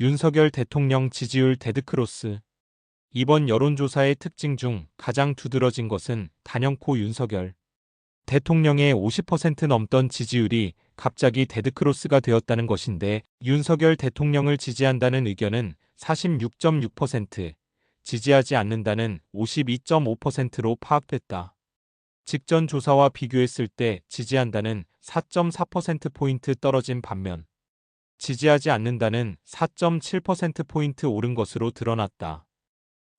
윤석열 대통령 지지율 데드크로스. 이번 여론조사의 특징 중 가장 두드러진 것은 단연코 윤석열 대통령의 50% 넘던 지지율이 갑자기 데드크로스가 되었다는 것인데, 윤석열 대통령을 지지한다는 의견은 46.6%, 지지하지 않는다는 52.5%로 파악됐다. 직전 조사와 비교했을 때 지지한다는 4.4%포인트 떨어진 반면 지지하지 않는다는 4.7%포인트 오른 것으로 드러났다.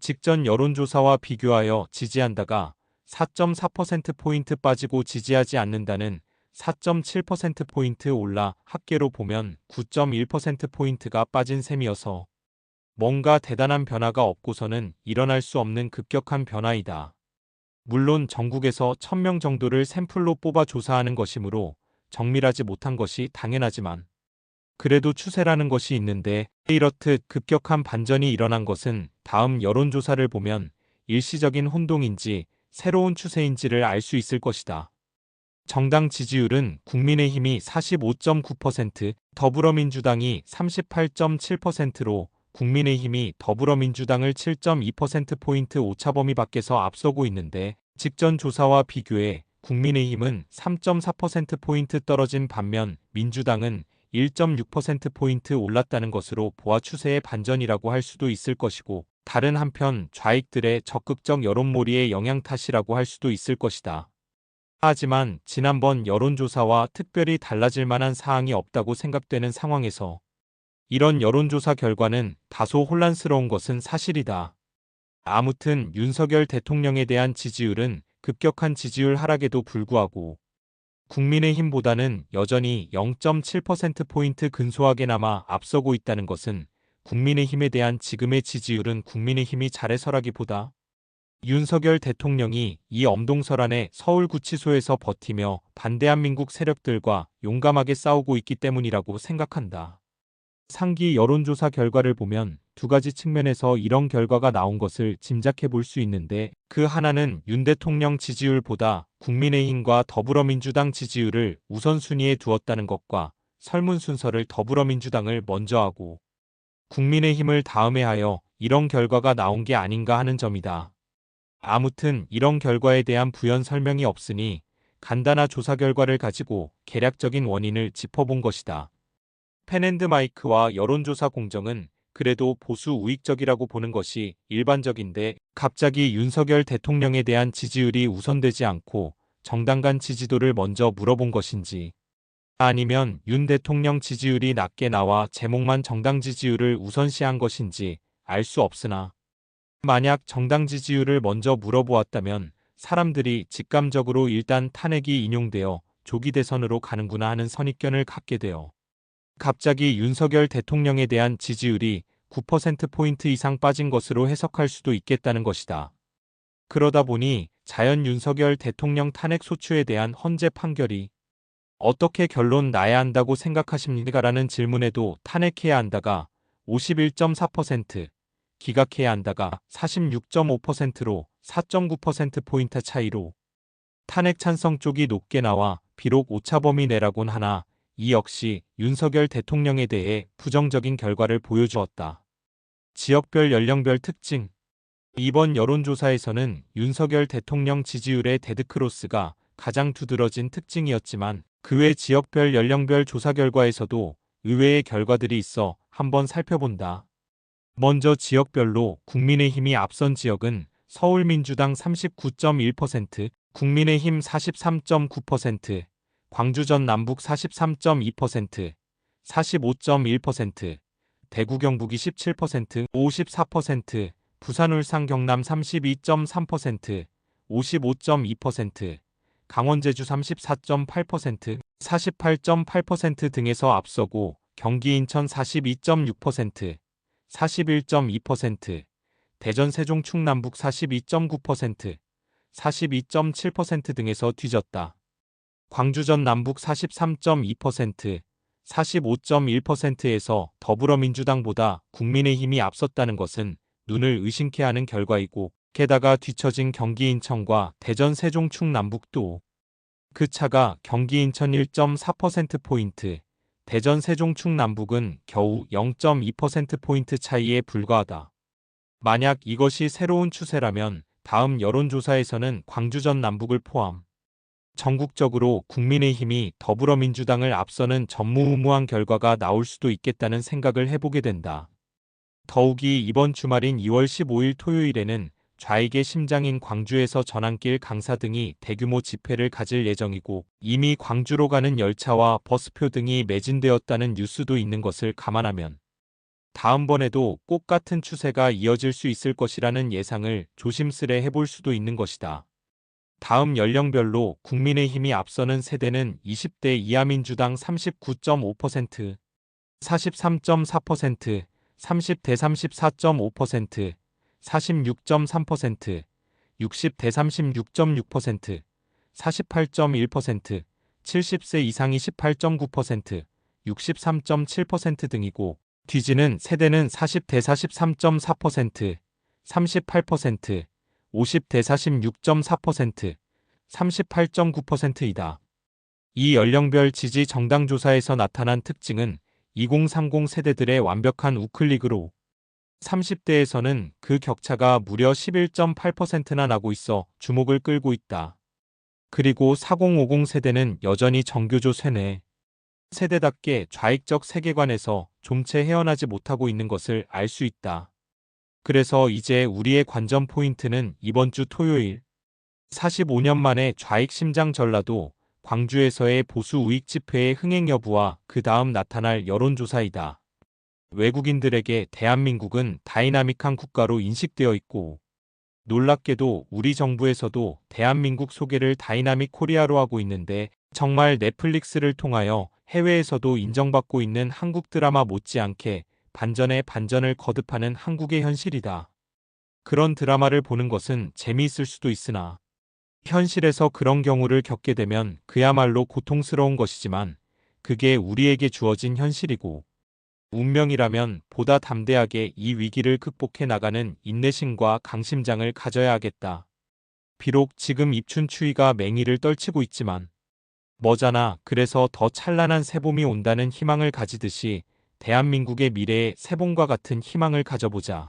직전 여론조사와 비교하여 지지한다가 4.4%포인트 빠지고 지지하지 않는다는 4.7%포인트 올라 합계로 보면 9.1%포인트가 빠진 셈이어서 뭔가 대단한 변화가 없고서는 일어날 수 없는 급격한 변화이다. 물론 전국에서 1000명 정도를 샘플로 뽑아 조사하는 것이므로 정밀하지 못한 것이 당연하지만, 그래도 추세라는 것이 있는데, 이렇듯 급격한 반전이 일어난 것은 다음 여론조사를 보면 일시적인 혼동인지 새로운 추세인지를 알 수 있을 것이다. 정당 지지율은 국민의힘이 45.9%, 더불어민주당이 38.7%로 국민의힘이 더불어민주당을 7.2%포인트 오차범위 밖에서 앞서고 있는데, 직전 조사와 비교해 국민의힘은 3.4%포인트 떨어진 반면 민주당은 1.6%포인트 올랐다는 것으로 보아 추세의 반전이라고 할 수도 있을 것이고, 다른 한편 좌익들의 적극적 여론몰이의 영향 탓이라고 할 수도 있을 것이다. 하지만 지난번 여론조사와 특별히 달라질 만한 사항이 없다고 생각되는 상황에서 이런 여론조사 결과는 다소 혼란스러운 것은 사실이다. 아무튼 윤석열 대통령에 대한 지지율은 급격한 지지율 하락에도 불구하고 국민의힘보다는 여전히 0.7%포인트 근소하게나마 앞서고 있다는 것은, 국민의힘에 대한 지금의 지지율은 국민의힘이 잘해서라기보다 윤석열 대통령이 이 엄동설안에 서울구치소에서 버티며 반대한민국 세력들과 용감하게 싸우고 있기 때문이라고 생각한다. 상기 여론조사 결과를 보면 두 가지 측면에서 이런 결과가 나온 것을 짐작해 볼 수 있는데, 그 하나는 윤 대통령 지지율보다 국민의힘과 더불어민주당 지지율을 우선순위에 두었다는 것과 설문 순서를 더불어민주당을 먼저 하고 국민의힘을 다음에 하여 이런 결과가 나온 게 아닌가 하는 점이다. 아무튼 이런 결과에 대한 부연 설명이 없으니 간단한 조사 결과를 가지고 개략적인 원인을 짚어본 것이다. 펜앤드마이크와 여론조사 공정은 그래도 보수 우익적이라고 보는 것이 일반적인데, 갑자기 윤석열 대통령에 대한 지지율이 우선되지 않고 정당 간 지지도를 먼저 물어본 것인지, 아니면 윤 대통령 지지율이 낮게 나와 제목만 정당 지지율을 우선시한 것인지 알 수 없으나, 만약 정당 지지율을 먼저 물어보았다면 사람들이 직감적으로 일단 탄핵이 인용되어 조기 대선으로 가는구나 하는 선입견을 갖게 되어 갑자기 윤석열 대통령에 대한 지지율이 9%포인트 이상 빠진 것으로 해석할 수도 있겠다는 것이다. 그러다 보니 자연 윤석열 대통령 탄핵 소추에 대한 헌재 판결이 어떻게 결론 나야 한다고 생각하십니까? 라는 질문에도 탄핵해야 한다가 51.4%, 기각해야 한다가 46.5%로 4.9%포인트 차이로 탄핵 찬성 쪽이 높게 나와 비록 오차범위 내라곤 하나 이 역시 윤석열 대통령에 대해 부정적인 결과를 보여주었다. 지역별 연령별 특징. 이번 여론조사에서는 윤석열 대통령 지지율의 데드크로스가 가장 두드러진 특징이었지만, 그 외 지역별 연령별 조사 결과에서도 의외의 결과들이 있어 한번 살펴본다. 먼저 지역별로 국민의힘이 앞선 지역은 서울민주당 39.1%, 국민의힘 43.9%, 광주 전 남북 43.2%, 45.1%, 대구 경북이 17%, 54%, 부산 울산 경남 32.3%, 55.2%, 강원 제주 34.8%, 48.8% 등에서 앞서고 경기 인천 42.6%, 41.2%, 대전 세종 충남북 42.9%, 42.7% 등에서 뒤졌다. 광주 전 남북 43.2%, 45.1%에서 더불어민주당보다 국민의힘이 앞섰다는 것은 눈을 의심케 하는 결과이고, 게다가 뒤처진 경기 인천과 대전 세종 충남북도 그 차가 경기 인천 1.4%포인트, 대전 세종 충남북은 겨우 0.2%포인트 차이에 불과하다. 만약 이것이 새로운 추세라면 다음 여론조사에서는 광주 전 남북을 포함 전국적으로 국민의힘이 더불어민주당을 앞서는 전무후무한 결과가 나올 수도 있겠다는 생각을 해보게 된다. 더욱이 이번 주말인 2월 15일 토요일에는 좌익의 심장인 광주에서 전환길 강사 등이 대규모 집회를 가질 예정이고 이미 광주로 가는 열차와 버스표 등이 매진되었다는 뉴스도 있는 것을 감안하면 다음번에도 꼭 같은 추세가 이어질 수 있을 것이라는 예상을 조심스레 해볼 수도 있는 것이다. 다음 연령별로 국민의힘이 앞서는 세대는 20대 이하 민주당 39.5%, 43.4%, 30대 34.5%, 46.3%, 60대 36.6%, 48.1%, 70세 이상이 18.9%, 63.7% 등이고 뒤지는 세대는 40대 43.4%, 38%, 50대 46.4%, 38.9%이다. 이 연령별 지지 정당 조사에서 나타난 특징은 2030 세대들의 완벽한 우클릭으로 30대에서는 그 격차가 무려 11.8%나 나고 있어 주목을 끌고 있다. 그리고 4050 세대는 여전히 정교조 쇠뇌 세대답게 좌익적 세계관에서 좀채 헤어나지 못하고 있는 것을 알 수 있다. 그래서 이제 우리의 관전 포인트는 이번 주 토요일 45년 만에 좌익 심장 전라도 광주에서의 보수 우익 집회의 흥행 여부와 그 다음 나타날 여론조사이다. 외국인들에게 대한민국은 다이나믹한 국가로 인식되어 있고 놀랍게도 우리 정부에서도 대한민국 소개를 다이나믹 코리아로 하고 있는데 정말 넷플릭스를 통하여 해외에서도 인정받고 있는 한국 드라마 못지않게 반전에 반전을 거듭하는 한국의 현실이다. 그런 드라마를 보는 것은 재미있을 수도 있으나 현실에서 그런 경우를 겪게 되면 그야말로 고통스러운 것이지만 그게 우리에게 주어진 현실이고 운명이라면 보다 담대하게 이 위기를 극복해 나가는 인내심과 강심장을 가져야 하겠다. 비록 지금 입춘 추위가 맹위를 떨치고 있지만 머잖아 그래서 더 찬란한 새봄이 온다는 희망을 가지듯이 대한민국의 미래에 새봄과 같은 희망을 가져보자.